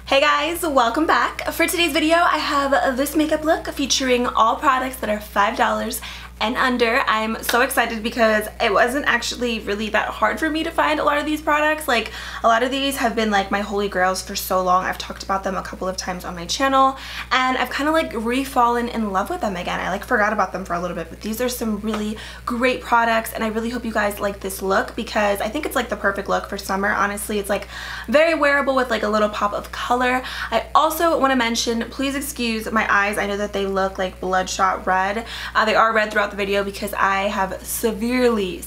Hey guys, welcome back. For today's video, I have this makeup look featuring all products that are $5 and under. I'm so excited because it wasn't actually really that hard for me to find a lot of these products. Like, a lot of these have been like my holy grails for so long. I've talked about them a couple of times on my channel and I've kind of like re-fallen in love with them again. I like forgot about them for a little bit, but these are some really great products and I really hope you guys like this look because I think it's like the perfect look for summer. Honestly, it's like very wearable with like a little pop of color. I also want to mention, please excuse my eyes. I know that they look like bloodshot red. They are red throughout the video because I have severely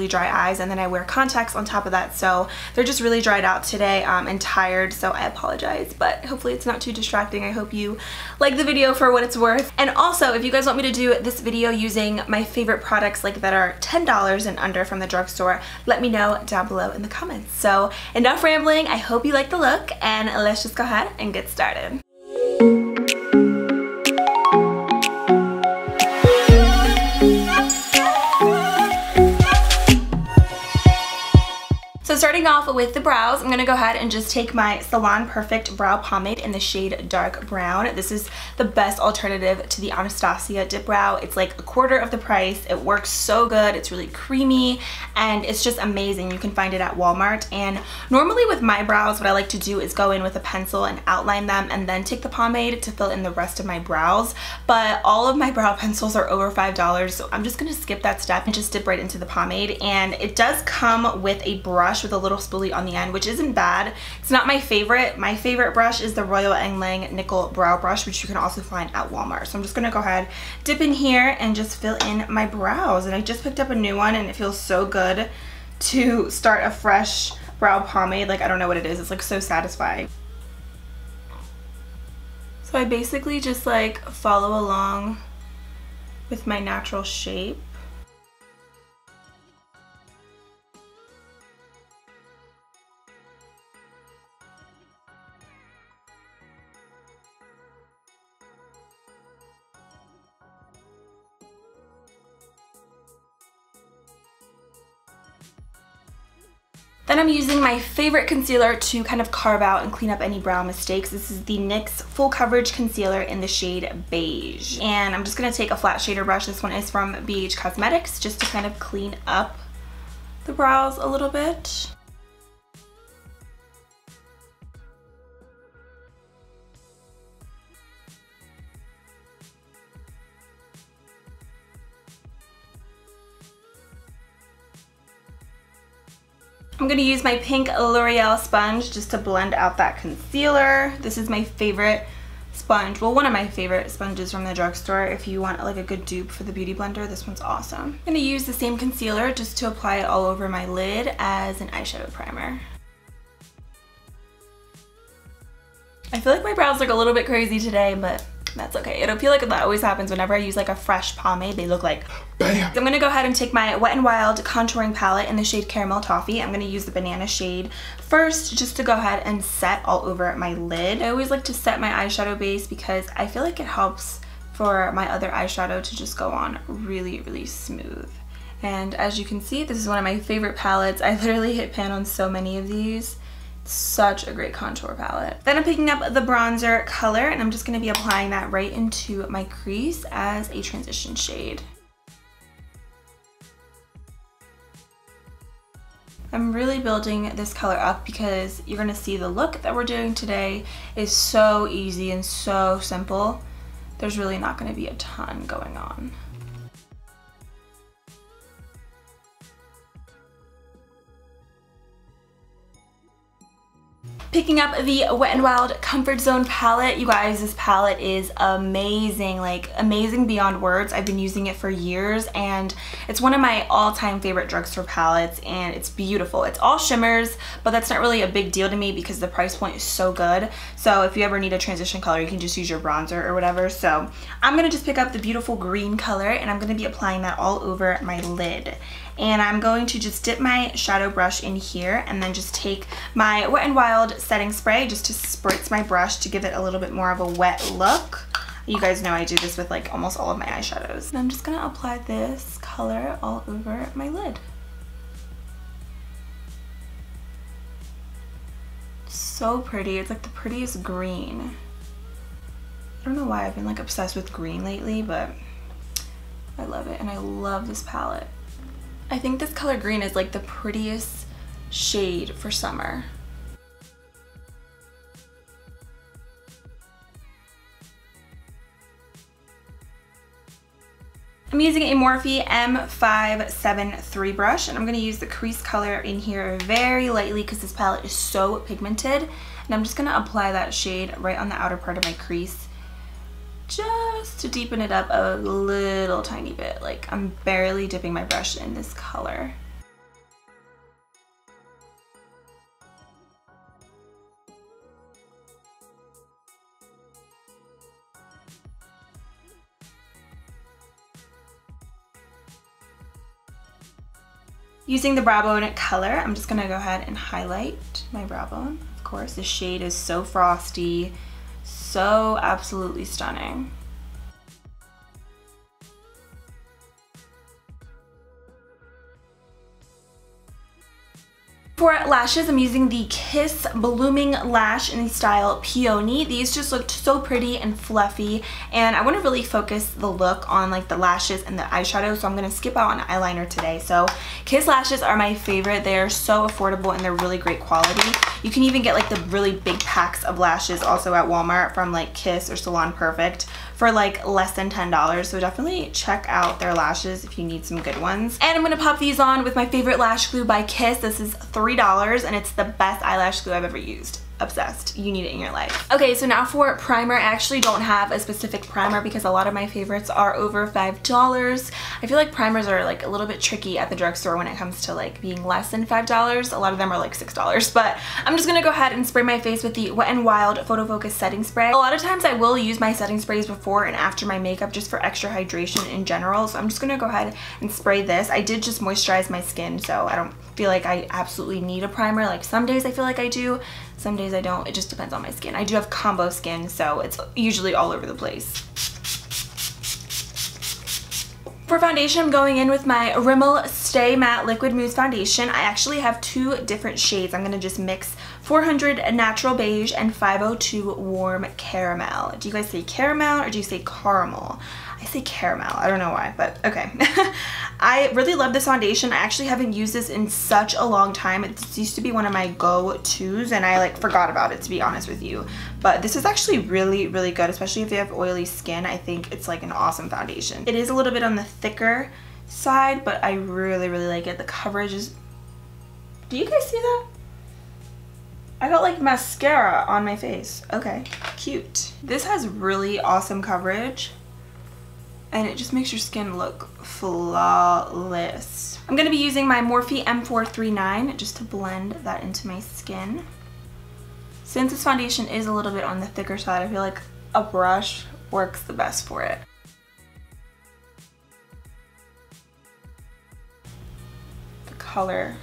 dry eyes and then I wear contacts on top of that, so they're just really dried out today and tired, so I apologize, but hopefully it's not too distracting. I hope you like the video for what it's worth. And also, if you guys want me to do this video using my favorite products like that are $10 and under from the drugstore, let me know down below in the comments. So enough rambling, I hope you like the look and let's just go ahead and get started. So starting off with the brows, I'm going to go ahead and just take my Salon Perfect Brow Pomade in the shade Dark Brown. This is the best alternative to the Anastasia Dip Brow. It's like a quarter of the price. It works so good. It's really creamy and it's just amazing. You can find it at Walmart. And normally with my brows, what I like to do is go in with a pencil and outline them and then take the pomade to fill in the rest of my brows. But all of my brow pencils are over $5, so I'm just going to skip that step and just dip right into the pomade. And it does come with a brush with a little spoolie on the end, which isn't bad. It's not my favorite. My favorite brush is the Royal Lang Nickel Brow Brush, which you can also find at Walmart. So I'm just gonna go ahead, dip in here and just fill in my brows. And I just picked up a new one and it feels so good to start a fresh brow pomade. Like, I don't know what it is. It's like so satisfying. So I basically just like follow along with my natural shape. Then I'm using my favorite concealer to kind of carve out and clean up any brow mistakes. This is the NYX Full Coverage Concealer in the shade Beige. And I'm just going to take a flat shader brush. This one is from Beige Cosmetics, just to kind of clean up the brows a little bit. I'm going to use my pink L'Oreal sponge just to blend out that concealer. This is my favorite sponge, well, one of my favorite sponges from the drugstore. If you want like a good dupe for the beauty blender, this one's awesome. I'm going to use the same concealer just to apply it all over my lid as an eyeshadow primer. I feel like my brows look a little bit crazy today, but that's okay. I feel like that always happens whenever I use like a fresh pomade. They look like bam. So I'm gonna go ahead and take my Wet n Wild contouring palette in the shade Caramel Toffee. I'm gonna use the banana shade first just to go ahead and set all over my lid. I always like to set my eyeshadow base because I feel like it helps for my other eyeshadow to just go on really smooth. And as you can see, this is one of my favorite palettes. I literally hit pan on so many of these. Such a great contour palette. Then I'm picking up the bronzer color and I'm just going to be applying that right into my crease as a transition shade. I'm really building this color up because you're going to see the look that we're doing today is so easy and so simple. There's really not going to be a ton going on. Picking up the Wet n Wild Comfort Zone palette. You guys, this palette is amazing, like amazing beyond words. I've been using it for years and it's one of my all-time favorite drugstore palettes and it's beautiful. It's all shimmers, but that's not really a big deal to me because the price point is so good. So if you ever need a transition color, you can just use your bronzer or whatever. So I'm gonna just pick up the beautiful green color and I'm gonna be applying that all over my lid. And I'm going to just dip my shadow brush in here and then just take my Wet n Wild setting spray just to spritz my brush to give it a little bit more of a wet look. You guys know I do this with like almost all of my eyeshadows. And I'm just gonna apply this color all over my lid. so pretty. It's like the prettiest green. I don't know why I've been like obsessed with green lately, but I love it and I love this palette. I think this color green is like the prettiest shade for summer. I'm using a Morphe M573 brush, and I'm going to use the crease color in here very lightly because this palette is so pigmented, and I'm just going to apply that shade right on the outer part of my crease just to deepen it up a little tiny bit. Like, I'm barely dipping my brush in this color. Using the brow bone color, I'm just gonna go ahead and highlight my brow bone. Of course, the shade is so frosty, so absolutely stunning. For lashes, I'm using the Kiss Blooming Lash in the style Peony. These just looked so pretty and fluffy, and I want to really focus the look on like the lashes and the eyeshadow, so I'm going to skip out on eyeliner today. So Kiss lashes are my favorite. They're so affordable and they're really great quality. You can even get like the really big packs of lashes also at Walmart from like Kiss or Salon Perfect for like less than $10, so definitely check out their lashes if you need some good ones. And I'm gonna pop these on with my favorite lash glue by Kiss. This is $3 and it's the best eyelash glue I've ever used. Obsessed. You need it in your life. Okay, so now for primer. I actually don't have a specific primer because a lot of my favorites are over $5. I feel like primers are like a little bit tricky at the drugstore when it comes to like being less than $5. A lot of them are like $6, but I'm just gonna go ahead and spray my face with the Wet n Wild Photofocus setting spray. A lot of times I will use my setting sprays before and after my makeup just for extra hydration in general, so I'm just gonna go ahead and spray this. I did just moisturize my skin, so I don't feel like I absolutely need a primer. Like some days I feel like I do, some days I don't. It just depends on my skin. I do have combo skin, so it's usually all over the place. For foundation, I'm going in with my Rimmel Stay Matte Liquid Mousse Foundation. I actually have two different shades. I'm going to just mix 400 Natural Beige and 502 Warm Caramel. Do you guys say caramel or do you say caramel? I say caramel. I don't know why, but okay. I really love this foundation. I actually haven't used this in such a long time. It used to be one of my go-tos and I like forgot about it, to be honest with you. But this is actually really, really good, especially if you have oily skin. I think it's like an awesome foundation. It is a little bit on the thicker side, but I really, really like it. The coverage is... Do you guys see that? I got like mascara on my face. Okay, cute. This has really awesome coverage, and it just makes your skin look flawless. I'm going to be using my Morphe M439 just to blend that into my skin. Since this foundation is a little bit on the thicker side, I feel like a brush works the best for it. The color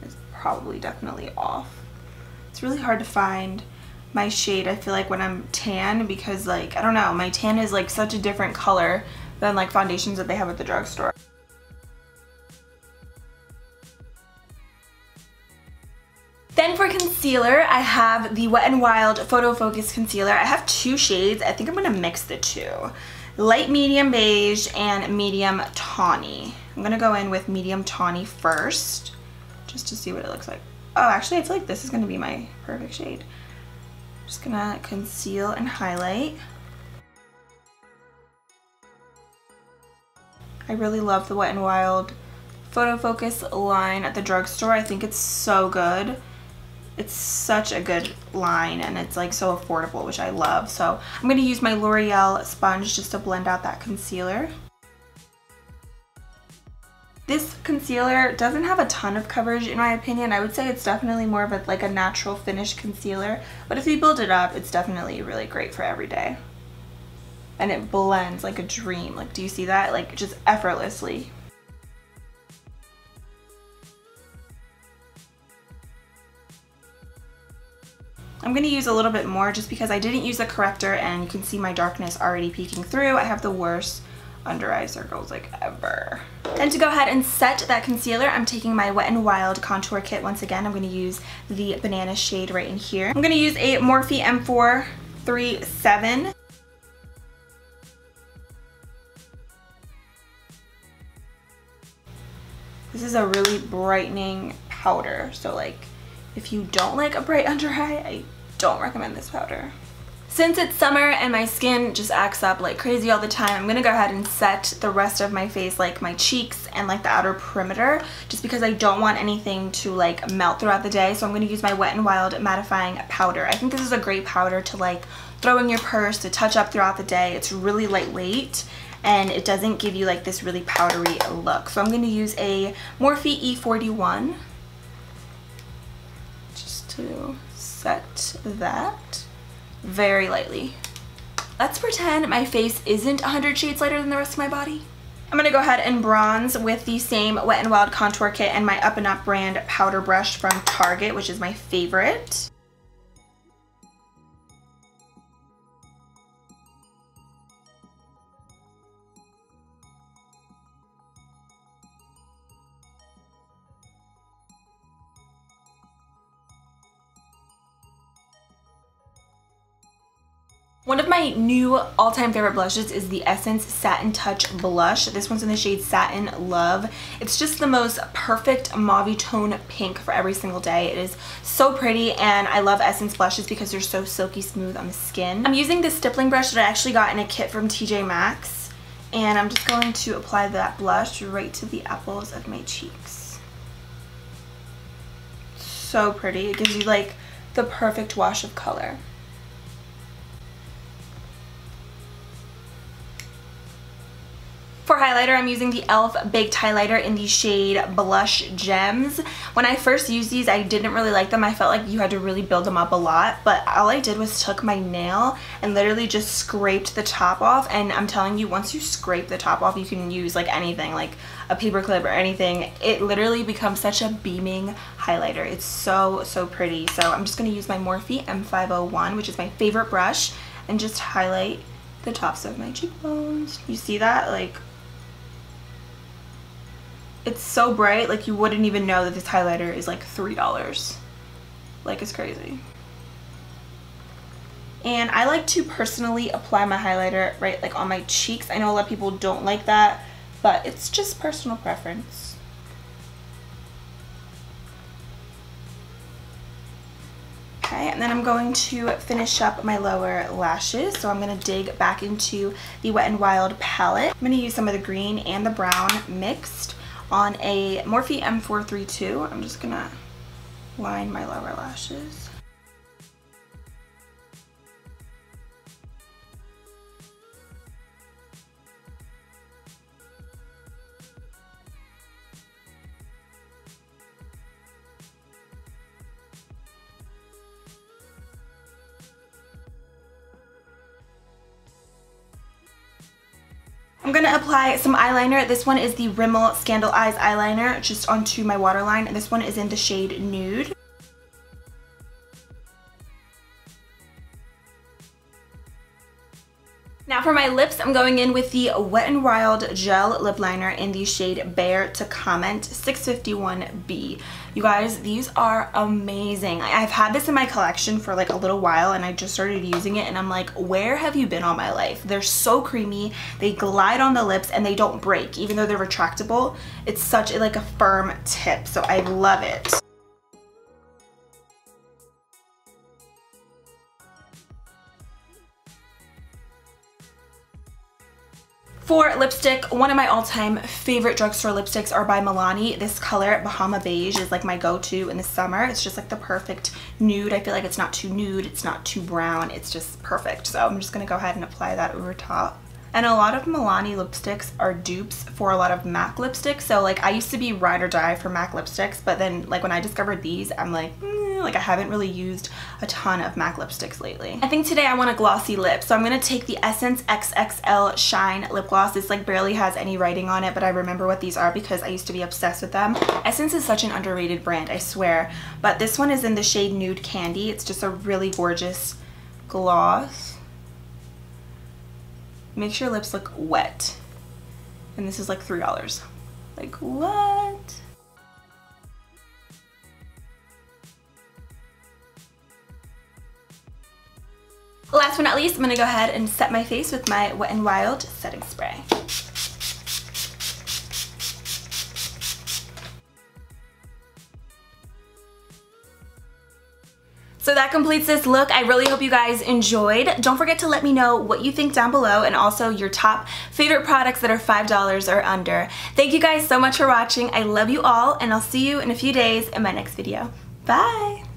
is probably definitely off. It's really hard to find my shade, I feel like, when I'm tan, because like, I don't know, my tan is like such a different color than like foundations that they have at the drugstore. Then for concealer, I have the Wet n Wild Photofocus Concealer. I have two shades. I think I'm going to mix the two. Light medium beige and medium tawny. I'm going to go in with medium tawny first, just to see what it looks like. Oh, actually, I feel like this is going to be my perfect shade. Just going to conceal and highlight. I really love the Wet n Wild Photofocus line at the drugstore. I think it's so good. It's such a good line and it's like so affordable, which I love. So I'm going to use my L'Oreal sponge just to blend out that concealer. This concealer doesn't have a ton of coverage in my opinion. I would say it's definitely more of like a natural finish concealer, but if you build it up, it's definitely really great for every day. And it blends like a dream. Like, do you see that? Like, just effortlessly. I'm going to use a little bit more just because I didn't use a corrector and you can see my darkness already peeking through. I have the worst under eye circles like ever. And to go ahead and set that concealer, I'm taking my Wet n Wild contour kit once again. I'm going to use the banana shade right in here. I'm going to use a Morphe M437. This is a really brightening powder, so like if you don't like a bright under eye, I don't recommend this powder. Since it's summer and my skin just acts up like crazy all the time, I'm gonna go ahead and set the rest of my face, like my cheeks and like the outer perimeter, just because I don't want anything to like melt throughout the day. So I'm gonna use my Wet n Wild mattifying powder. I think this is a great powder to like throw in your purse to touch up throughout the day. It's really lightweight and it doesn't give you like this really powdery look. So I'm gonna use a Morphe E41 just to set that very lightly. Let's pretend my face isn't 100 shades lighter than the rest of my body. I'm going to go ahead and bronze with the same Wet n Wild contour kit and my Up and Up brand powder brush from Target, which is my favorite. One of my new all-time favorite blushes is the Essence Satin Touch Blush. This one's in the shade Satin Love. It's just the most perfect mauve tone pink for every single day. It is so pretty, and I love Essence blushes because they're so silky smooth on the skin. I'm using this stippling brush that I actually got in a kit from TJ Maxx, and I'm just going to apply that blush right to the apples of my cheeks. So pretty. It gives you like the perfect wash of color. For highlighter, I'm using the e.l.f. Baked Highlighter in the shade Blush Gems. When I first used these, I didn't really like them. I felt like you had to really build them up a lot, but all I did was took my nail and literally just scraped the top off, and I'm telling you, once you scrape the top off, you can use like anything, like a paper clip or anything. It literally becomes such a beaming highlighter. It's so, so pretty. So I'm just going to use my Morphe M501, which is my favorite brush, and just highlight the tops of my cheekbones. You see that? Like, it's so bright, like you wouldn't even know that this highlighter is like $3. Like, it's crazy. And I like to personally apply my highlighter right like on my cheeks. I know a lot of people don't like that, but it's just personal preference. Okay, and then I'm going to finish up my lower lashes. So I'm going to dig back into the Wet n Wild palette. I'm going to use some of the green and the brown mixed on a Morphe M432. I'm just gonna line my lower lashes. I'm going to apply some eyeliner. This one is the Rimmel Scandal Eyes eyeliner just onto my waterline, and this one is in the shade Nude. Now for my lips, I'm going in with the Wet n Wild Gel Lip Liner in the shade Bear to Comment 651B. You guys, these are amazing. I've had this in my collection for like a little while, and I just started using it, and I'm like, where have you been all my life? They're so creamy, they glide on the lips, and they don't break. Even though they're retractable, it's such like a firm tip, so I love it. For lipstick, one of my all-time favorite drugstore lipsticks are by Milani. This color, Bahama Beige, is like my go-to in the summer. It's just like the perfect nude. I feel like it's not too nude, it's not too brown, it's just perfect. So I'm just gonna go ahead and apply that over top. And a lot of Milani lipsticks are dupes for a lot of MAC lipsticks. So like I used to be ride or die for MAC lipsticks, but then like when I discovered these, I'm like, like I haven't really used a ton of MAC lipsticks lately. I think today I want a glossy lip, so I'm gonna take the Essence XXL Shine Lip Gloss. This like barely has any writing on it, but I remember what these are because I used to be obsessed with them. Essence is such an underrated brand, I swear. But this one is in the shade Nude Candy. It's just a really gorgeous gloss. Makes your lips look wet. and this is like $3. Like, what? Last but not least, I'm gonna go ahead and set my face with my Wet n Wild setting spray. So that completes this look. I really hope you guys enjoyed. Don't forget to let me know what you think down below, and also your top favorite products that are $5 or under. Thank you guys so much for watching. I love you all, and I'll see you in a few days in my next video. Bye!